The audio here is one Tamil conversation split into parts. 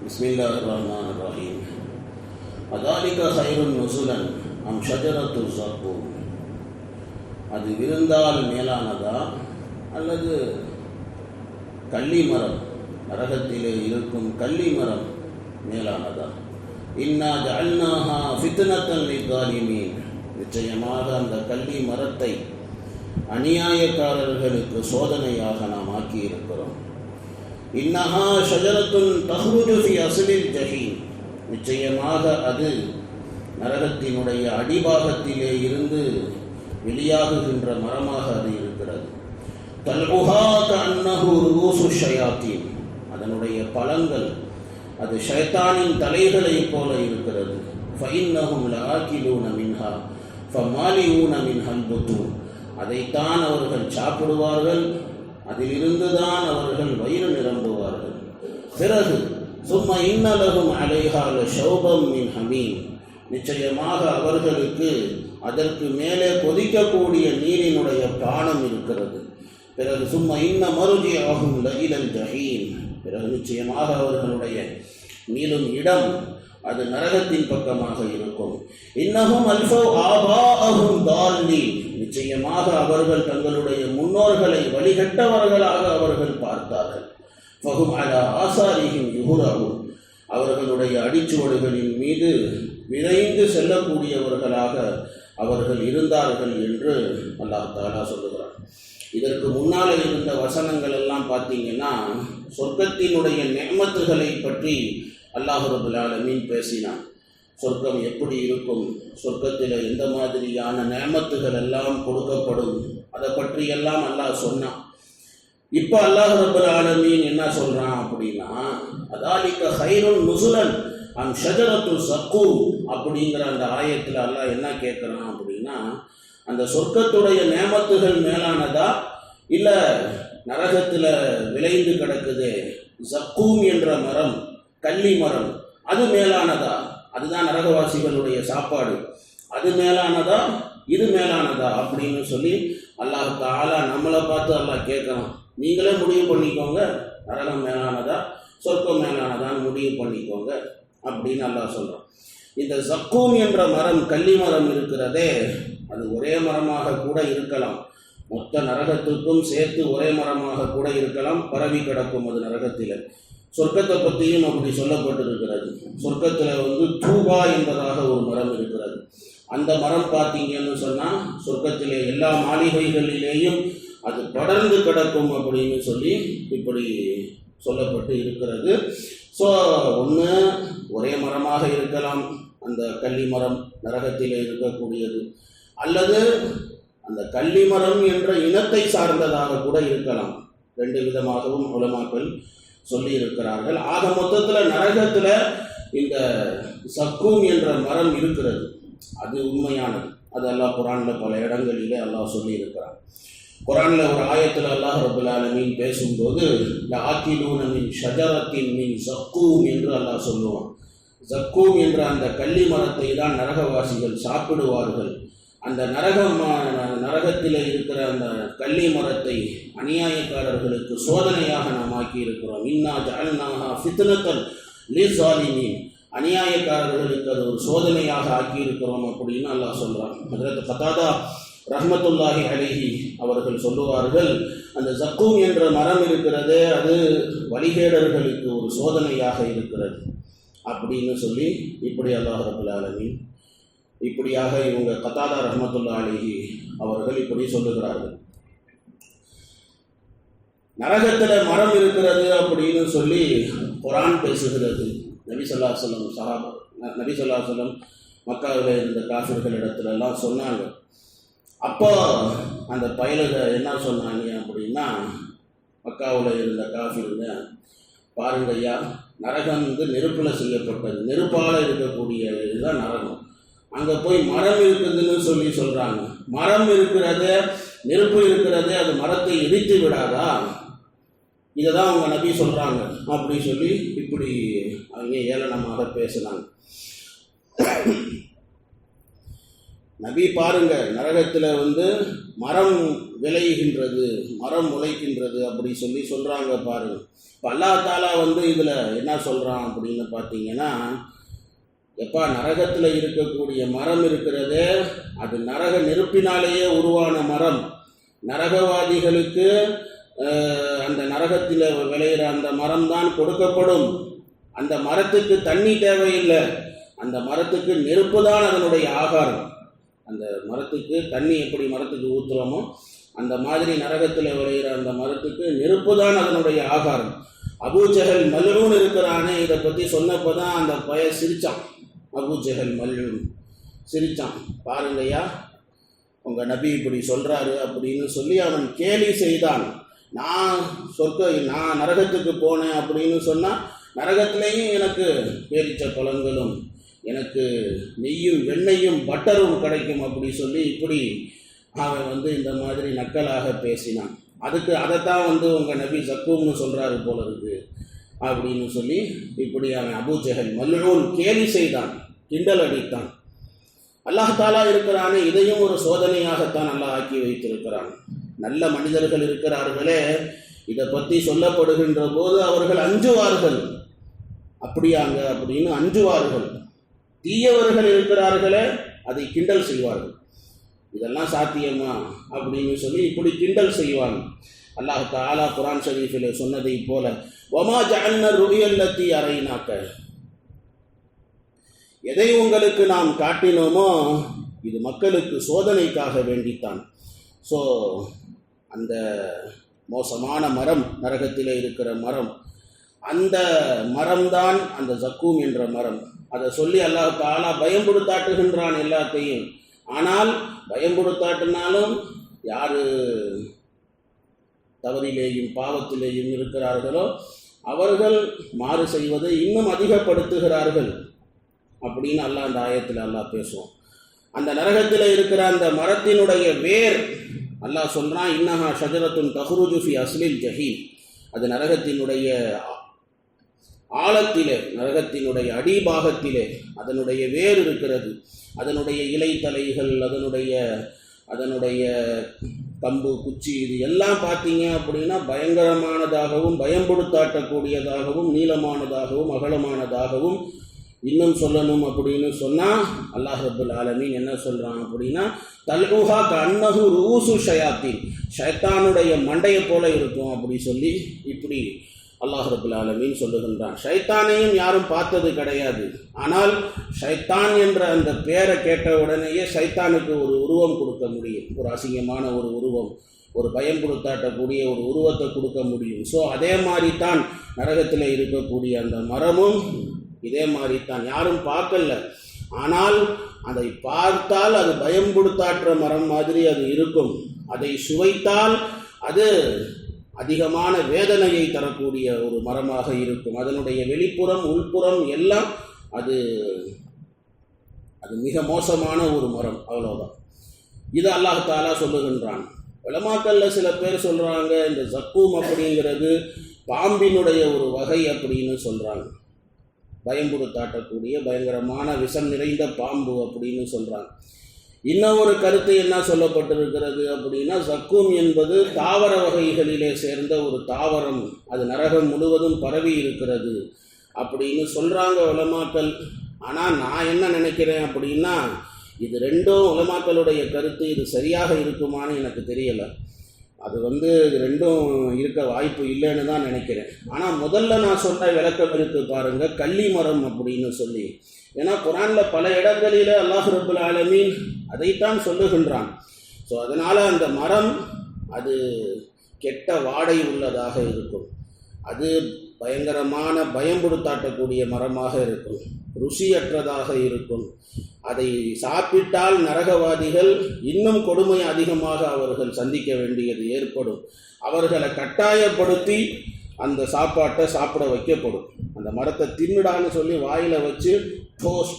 பிஸ்மில்லாஹிர்ரஹ்மானிர்ரஹீம். அதாலிக ஹைருன் நுஸுலன் அம் ஷஜரத்து ஸக்கூம். அது விருந்தால் மேலானதா அல்லது கள்ளி மரம், நரகத்திலே இருக்கும் கள்ளி மரம் மேலானதா? இன்னா ஜஅல்நாஹா ஃபித்னத்தன் லிஸ்ஸாலிமீன். நிச்சயமாக அந்த கள்ளி மரத்தை அநியாயக்காரர்களுக்கு சோதனையாக நாம் ஆக்கியிருக்கிறோம். இன்னஹா ஷஜரத்துன் தஹ்ருஜு ஃபி அஸ்லில் ஜஹீம். நிச்சயமாக அது நரகத்தினுடைய அடிபாகத்திலே இருந்து வெளியாகுகின்ற மரமாக அது இருக்கிறது. தல்உஹா கஅன்னஹு ரூஸு ஷயாத்தீன். அதனுடைய பழங்கள் அது ஷைத்தானின் தலைகளை போல இருக்கிறது. ஃபஇன்னஹும் லஆகிலூன மின்ஹா ஃபமாலிஊன மின்ஹல் புத்தூன். அதைத்தான் அவர்கள் சாப்பிடுவார்கள், அதிலிருந்து தான் அவர்கள் வயிறு நிரம்புவார்கள். பிறகு சும்ம இன்னலஹும் அலைஹா லஷௌபம் மின் ஹமீம். நிச்சயமாக அவர்களுக்கு அதற்கு மேலே கொதிக்கக்கூடிய நீரினுடைய பானம் இருக்கிறது. பிறகு சும்ம இன்ன மருஜிஅஹும் லஇலல் ஜஹீம். பிறகு நிச்சயமாக அவர்களுடைய மீளும் இடம் அது நரகத்தின் பக்கமாக இருக்கும். இன்னஹும் அல்ஃபவ் ஆபாஅஹும் தால்லீன். நிச்சயமாக அவர்கள் தங்களுடைய முன்னோர்களை வழிகட்டவர்களாக அவர்கள் பார்த்தார்கள். ஃபஹும் அலா ஆசாரிஹிம் யுஹ்ரஊன். அவர்களுடைய அடிச்சுவடுகளின் மீது விரைந்து செல்லக்கூடியவர்களாக அவர்கள் இருந்தார்கள் என்று அல்லாஹ் தஆலா சொல்லுகிறார். இதற்கு முன்னால் இருந்த வசனங்கள் எல்லாம் பார்த்தீங்கன்னா சொர்க்கத்தினுடைய நிஅமத்துகளை பற்றி அல்லாஹ் ரப்பல் ஆலமீன் பேசினான். சொர்க்கம் எப்படி இருக்கும், சொர்க்கத்தில் எந்த மாதிரியான நிஅமத்துகள் எல்லாம் கொடுக்கப்படும், அதை பற்றியெல்லாம் அல்லாஹ் சொன்னான். இப்போ அல்லாஹ் ரப்பல் ஆலமீன் என்ன சொல்கிறான் அப்படின்னா, அதாலிக ஹைருன் நுஸுலன் அம் ஷஜரத்து ஸக்கூம் அப்படிங்கிற அந்த ஆயத்தில் அல்லாஹ் என்ன கேட்குறான் அப்படின்னா, அந்த சொர்க்கத்துடைய நிஅமத்துகள் மேலானதா இல்லை நரகத்தில் விளைந்து கிடக்குது ஸக்கூம் என்ற மரம், கள்ளி மரம், அது மேலானதா? அதுதான் நரகவாசிகளுடைய சாப்பாடு. அது மேலானதா இது மேலானதா அப்படின்னு சொல்லி அல்லாஹ் தஆலா நம்மளை பார்த்து அல்லாஹ் கேட்கலாம். நீங்களே முடிவு பண்ணிக்கோங்க, நரகம் மேலானதா சொர்க்கம் மேலானதான்னு முடிவு பண்ணிக்கோங்க அப்படின்னு அல்லாஹ் சொல்கிறான். இந்த ஸக்கூம் என்ற மரம், கள்ளி மரம் இருக்கிறதே, அது ஒரே மரமாக கூட இருக்கலாம். மொத்த நரகத்துக்கும் சேர்த்து ஒரே மரமாக கூட இருக்கலாம், பரவி கிடக்கும் அது நரகத்தில். சொர்க்கத்தை பற்றியும் அப்படி சொல்லப்பட்டிருக்கிறது. சொர்க்கத்தில் தூபா என்பதாக ஒரு மரம் இருக்கிறது. அந்த மரம் பார்த்தீங்கன்னு சொன்னால் சொர்க்கத்திலே எல்லா மாளிகைகளிலேயும் அது படர்ந்து கிடக்கும் அப்படின்னு சொல்லி இப்படி சொல்லப்பட்டு இருக்கிறது. ஸோ ஒன்று ஒரே மரமாக இருக்கலாம் அந்த கள்ளி மரம் நரகத்திலே இருக்கக்கூடியது, அல்லது அந்த கள்ளி மரம் என்ற இனத்தை சார்ந்ததாக கூட இருக்கலாம். ரெண்டு விதமாகவும் உலமாக்கள் சொல்லி இருக்கிறார்கள். ஆக மொத்தத்தில் நரகத்தில் இந்த ஸக்கூம் என்ற மரம் இருக்கிறது, அது உண்மையானது. அது அல்லாஹ் குர்ஆனில் பல இடங்களிலே அல்லாஹ் சொல்லி இருக்கிறார். குர்ஆனில் ஒரு ஆயத்தில் அல்லாஹ் ரப்பல் ஆலமீன் பேசும்போது லஆகிலூன மின் ஷஜரத்தின் மின் ஸக்கூம் என்று அல்லாஹ் சொல்லுவான். ஸக்கூம் என்ற அந்த கள்ளி மரத்தை தான் நரகவாசிகள் சாப்பிடுவார்கள். அந்த நரகத்தில் இருக்கிற அந்த கள்ளி மரத்தை அநியாயக்காரர்களுக்கு சோதனையாக நாம் ஆக்கி இருக்கிறோம். இன்னா ஜஅல்நாஹா ஃபித்னத்தன் லிஸ்ஸாலிமீன். அநியாயக்காரர்களுக்கு அது ஒரு சோதனையாக ஆக்கி இருக்கிறோம் அப்படின்னு அல்லாஹ் சொல்றான். ஹஜ்ரத் கதாதா ரஹ்மத்துல்லாஹி அலைஹி அவர்கள் சொல்லுவார்கள், அந்த ஸக்கூம் என்ற மரம் இருக்கிறது, அது வழிகேடர்களுக்கு ஒரு சோதனையாக இருக்கிறது அப்படின்னு சொல்லி இப்படி அல்லாஹ் ரப்பல் ஆலமீன் இப்படியாக இவங்க கதாதா ரஹ்மத்துல்லாஹி அலைஹி அவர்கள் இப்படி சொல்லுகிறார்கள். நரகத்தில் மரம் இருக்கிறது அப்படின்னு சொல்லி குர்ஆன் பேசுகிறது. நபி ஸல்லல்லாஹு அலைஹி வஸல்லம் மக்காவில் இருந்த காஃபிர்களிடத்துலலாம் சொன்னாங்க. அப்போ அந்த பயலுக என்ன சொன்னாங்க அப்படின்னா, மக்காவில் இருந்த காஃபிருங்க, பாருங்க ஐயா, நரகம் நெருப்பில் செய்யப்பட்டது, நெருப்பால் இருக்கக்கூடிய இதுதான் நரகம். அங்கே போய் மரம் இருக்குதுன்னு சொல்லி சொல்கிறாங்க. மரம் இருக்கிறது, நெருப்பு இருக்கிறது, அது மரத்தை இடித்து விடாதா? இதை தான் அவங்க நபி சொல்கிறாங்க அப்படி சொல்லி இப்படி அவங்க ஏளனமாக பேசினாங்க. நபி பாருங்க, நரகத்தில் மரம் விளைகின்றது, மரம் முளைக்கின்றது அப்படி சொல்கிறாங்க பாருங்க. இப்போ அல்லாஹ் தாலா இதில் என்ன சொல்கிறான் அப்படின்னு பார்த்தீங்கன்னா, எப்பா நரகத்தில் இருக்கக்கூடிய மரம் இருக்கிறதே அது நரக நெருப்பினாலேயே உருவான மரம். நரகவாதிகளுக்கு அந்த நரகத்தில் விளையிற அந்த மரம் தான் கொடுக்கப்படும். அந்த மரத்துக்கு தண்ணி தேவையில்லை, அந்த மரத்துக்கு நெருப்பு தான் அதனுடைய ஆகாரம். அந்த மரத்துக்கு தண்ணி எப்படி மரத்துக்கு ஊற்றுறோமோ அந்த மாதிரி நரகத்தில் விளையிற அந்த மரத்துக்கு நெருப்பு தான் அதனுடைய ஆகாரம். அபூஜஹல் மல்ஊன் இருக்கிறானே, இதை பற்றி சொன்னப்போ தான் அந்த பையன் சிரித்தான். அபூஜஹல் மல்ஊன் சிரித்தான். பாருங்கய்யா, உங்கள் நபி இப்படி சொல்கிறாரு அப்படின்னு சொல்லி அவன் கேலி செய்தான். நான் நரகத்துக்கு போனேன் அப்படின்னு சொன்னால் நரகத்திலேயும் எனக்கு பேரிச்ச பழங்களும் எனக்கு நெய்யும் வெண்ணையும் பட்டரும் கிடைக்கும் அப்படி சொல்லி இப்படி அவன் இந்த மாதிரி நக்கலாக பேசினான். அதைத்தான் உங்கள் நபி ஜக்கூம்னு சொல்கிறாரு போல இருக்கு அப்படின்னு சொல்லி இப்படி அவன் அபூஜஹல் மல்ஊன் கேலி செய்தான், கிண்டல் அடித்தான். அல்லாஹ் தாலா இருக்கிறானே, இதையும் ஒரு சோதனையாகத்தான் அல்லாஹ் ஆக்கி வைத்திருக்கிறான். நல்ல மனிதர்கள் இருக்கிறார்களே, இதை பற்றி சொல்லப்படுகின்ற போது அவர்கள் அஞ்சுவார்கள். அப்படியாங்க அப்படின்னு அஞ்சுவார்கள். தீயவர்கள் இருக்கிறார்களே, அதை கிண்டல் செய்வார்கள். இதெல்லாம் சாத்தியமா அப்படின்னு சொல்லி இப்படி கிண்டல் செய்வாங்க. அல்லாஹ் தஆலா குர்ஆன் ஷரீஃபில் சொன்னதை போல, வமா ஜஅல்னா ருயல்லதி அரைனாக்க, எதை உங்களுக்கு நாம் காட்டினோமோ இது மக்களுக்கு சோதனைக்காக வேண்டித்தான். ஸோ அந்த மோசமான மரம், நரகத்திலே இருக்கிற மரம், அந்த மரம்தான் அந்த ஜக்கூம் என்ற மரம். அதை சொல்லி அல்லாஹ் தஆலா பயம்படுத்தாட்டுகின்றான் எல்லாத்தையும். ஆனால் பயம்படுத்தாட்டினாலும் யார் தவறிலேயும் பாவத்திலேயும் இருக்கிறார்களோ அவர்கள் மாறு செய்வதை இன்னும் அதிகப்படுத்துகிறார்கள் அப்படின்னு அல்லாஹ் அந்த ஆயத்தில் அல்லாஹ் பேசுவோம். அந்த நரகத்தில் இருக்கிற அந்த மரத்தினுடைய வேர் அல்லாஹ் சொல்கிறான், இன்னஹா ஷஜரத்துன் தஹ்ருஜு ஃபி அஸ்லில் ஜஹீம், அது நரகத்தினுடைய ஆழத்திலே, நரகத்தினுடைய அடிபாகத்திலே அதனுடைய வேர் இருக்கிறது. அதனுடைய இலைத்தலைகள், அதனுடைய கம்பு குச்சி, இது எல்லாம் பார்த்தீங்க அப்படின்னா பயங்கரமானதாகவும் பயம்படுத்தாட்டக்கூடியதாகவும் நீளமானதாகவும் அகலமானதாகவும். இன்னும் சொல்லணும் அப்படின்னு சொன்னால் அல்லாஹ் ரப்பல் ஆலமீன் என்ன சொல்கிறான் அப்படின்னா, தல்ஹா கன்னஹு ரூசு ஷயாத்தீன், ஷைத்தானுடைய மண்டையை போல இருக்கும் அப்படி சொல்லி இப்படி அல்லாஹ் ரப்பல் ஆலமீன் சொல்லுகின்றான். ஷைத்தானையும் யாரும் பார்த்தது கிடையாது. ஆனால் ஷைத்தான் என்ற அந்த பேரை கேட்ட உடனேயே ஷைத்தானுக்கு ஒரு உருவம் கொடுக்க முடியும், ஒரு அசிங்கமான ஒரு உருவம், ஒரு பயம் கொடுத்தாட்டக்கூடிய ஒரு உருவத்தை கொடுக்க முடியும். ஸோ அதே மாதிரி தான் நரகத்தில் இருக்கக்கூடிய அந்த மரமும் இதே மாதிரி தான், யாரும் பார்க்கல. ஆனால் அதை பார்த்தால் அது பயம் கொடுத்தாற்ற மரம் மாதிரி அது இருக்கும். அதை சுவைத்தால் அது அதிகமான வேதனையை தரக்கூடிய ஒரு மரமாக இருக்கும். அதனுடைய வெளிப்புறம் உள்புறம் எல்லாம் அது மிக மோசமான ஒரு மரம், அவ்வளோதான். இது அல்லாஹ் தஆலா சொல்லுகின்றான். உலமாக்கள்ல சில பேர் சொல்கிறாங்க, இந்த ஜக்கூம் அப்படிங்கிறது பாம்பினுடைய ஒரு வகை அப்படின்னு சொல்கிறாங்க. பயம்படுத்தாட்டக்கூடிய பயங்கரமான விஷம் நிறைந்த பாம்பு அப்படின்னு சொல்கிறாங்க. இன்னும் ஒரு கருத்து என்ன சொல்லப்பட்டிருக்கிறது அப்படின்னா, ஜக்கூம் என்பது தாவர வகைகளிலே சேர்ந்த ஒரு தாவரம், அது நரகம் முழுவதும் பரவி இருக்கிறது அப்படின்னு சொல்கிறாங்க உலமாக்கள். ஆனால் நான் என்ன நினைக்கிறேன் அப்படின்னா, இது ரெண்டும் உலமாக்களுடைய கருத்து, இது சரியாக இருக்குமான்னு எனக்கு தெரியலை. அது இது ரெண்டும் இருக்க வாய்ப்பு இல்லைன்னு தான் நினைக்கிறேன். ஆனால் முதல்ல நான் சொன்ன விளக்கம் இருக்கு பாருங்க, கள்ளி மரம் அப்படின்னு சொல்லி. ஏன்னா குர்ஆனில் பல இடங்களில் அல்லாஹ் ரப்பல் ஆலமீன் அதைத்தான் சொல்லுகின்றான். ஸோ அதனால் அந்த மரம் அது கெட்ட வாடை உள்ளதாக இருக்கும், அது பயங்கரமான பயம்படுத்தாட்டக்கூடிய மரமாக இருக்கும், ருசியற்றதாக இருக்கும். அதை சாப்பிட்டால் நரகவாதிகள் இன்னும் கொடுமை அதிகமாக அவர்கள் சந்திக்க வேண்டியது ஏற்படும். அவர்களை கட்டாயப்படுத்தி அந்த சாப்பாட்டை சாப்பிட வைக்கப்படும். அந்த மரத்தை தின்னுடான்னு சொல்லி வாயில் வச்சு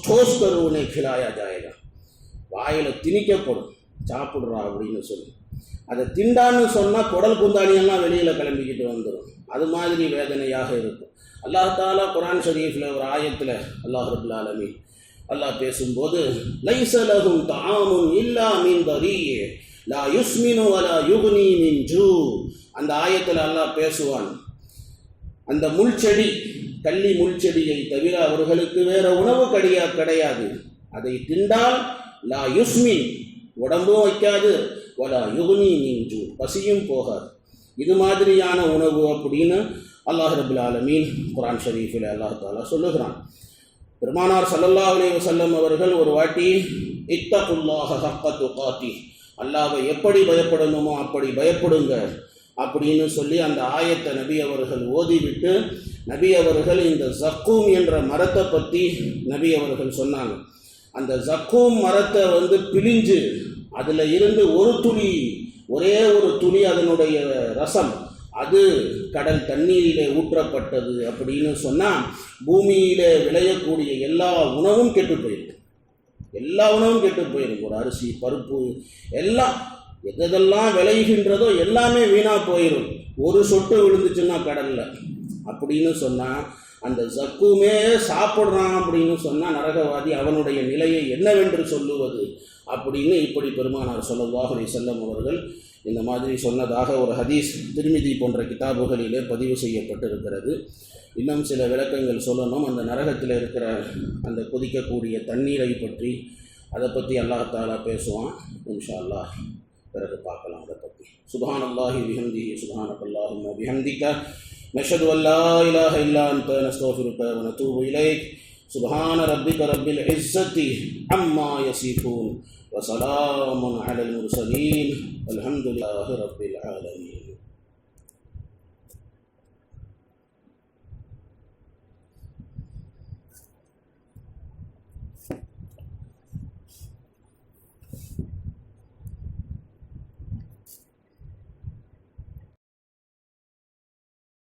டோஸ் கருவுனை கிலாயா ஜாயகா, வாயில் திணிக்கப்படும், சாப்பிட்றா அப்படின்னு சொல்லி. அதை திண்டான்னு சொன்னால் குடல் குந்தாணியெல்லாம் வெளியில் கிளம்பிக்கிட்டு வந்துடும். அது மாதிரி வேதனையாக இருக்கும். அல்லாஹ் தஆலா குர்ஆன் ஷரீஃபில் ஒரு ஆயத்தில் அல்லாஹ் ரப்பல் ஆலமீன் அல்லாஹ் பேசும்போது லைஸ லஹும் தஆமுன் இல்லா மின் தரீ லா யுஸ்மினு வலா யுக்னி மின் ஜூ. அந்த ஆயத்தில் அல்லாஹ் பேசுவான், அந்த முள்செடி, கள்ளி முள்செடியை தவிர அவர்களுக்கு வேற உணவு கிடையாது. அதை திண்டால் லா யுஸ்மின், உடம்பும் வைக்காது, வலா யுக்னி மின் ஜூ, பசியும் போகாது. இது மாதிரியான உணவு அப்படின்னு அல்லாஹ் ரபுல் ஆலமீன் குர்ஆன் ஷரீஃபில் அல்லாஹ் தஆலா சொல்லுகிறான். பெருமானார் ஸல்லல்லாஹு அலைஹி வஸல்லம் அவர்கள் ஒரு வாட்டி இத்தகுல்லாஹ ஹக்க துகாத்தி, அல்லாஹ்வை எப்படி பயப்படணுமோ அப்படி பயப்படுங்க அப்படின்னு சொல்லி அந்த ஆயத்தை நபி அவர்கள் ஓதிவிட்டு நபி அவர்கள் இந்த ஜக்கூம் என்ற மரத்தை பற்றி நபி அவர்கள் சொன்னாங்க. அந்த ஜக்கூம் மரத்தை பிழிஞ்சு அதில் இருந்து ஒரே ஒரு துளி அதனுடைய ரசம் அது கடல் தண்ணீரிலே ஊற்றப்பட்டது அப்படின்னு சொன்னால் பூமியிலே விளையக்கூடிய எல்லா உணவும் கெட்டு போயிருக்கு. எல்லா உணவும் கெட்டு போயிருக்கு. ஒரு அரிசி, பருப்பு, எல்லாம் எதெல்லாம் விளைகின்றதோ எல்லாமே வீணாக போயிடும் ஒரு சொட்டு விழுந்துச்சுன்னா கடலில் அப்படின்னு சொன்னால். அந்த ஜக்குமே சாப்பிட்றான் அப்படின்னு சொன்னால் நரகவாதி அவனுடைய நிலையை என்னவென்று சொல்லுவது அப்படின்னு இப்படி பெருமானார் ஸல்லல்லாஹு அலைஹி வஸல்லம் அவர்கள் இந்த மாதிரி சொன்னதாக ஒரு ஹதீஸ் திர்மிதி போன்ற கிதாபுகளிலே பதிவு செய்யப்பட்டிருக்கிறது. இன்னும் சில விளக்கங்கள் சொல்லணும். அந்த நரகத்தில் இருக்கிற அந்த கொதிக்கக்கூடிய தண்ணீரை பற்றி, அதை பற்றி அல்லாஹ் தஆலா பேசுவான். இன்ஷா அல்லாஹ் பிறகு பார்க்கலாம் அதை பற்றி. சுப்ஹானல்லாஹி பிஹம்திஹி சுப்ஹானக்கல்லாஹும்ம பிஹம்திக நஷ்ஹது அன் லா இலாஹ இல்லா அன்த நஸ்தக்ஃபிருக வ நதூபு இலைக். சுப்ஹான ரப்பிக ரப்பில் இஸ்ஸத்தி அம்மா யசிஃபூன் வ ஸலாமுன் அலல் முர்ஸலீன் வல்ஹம்துலில்லாஹி ரப்பில் ஆலமீன்.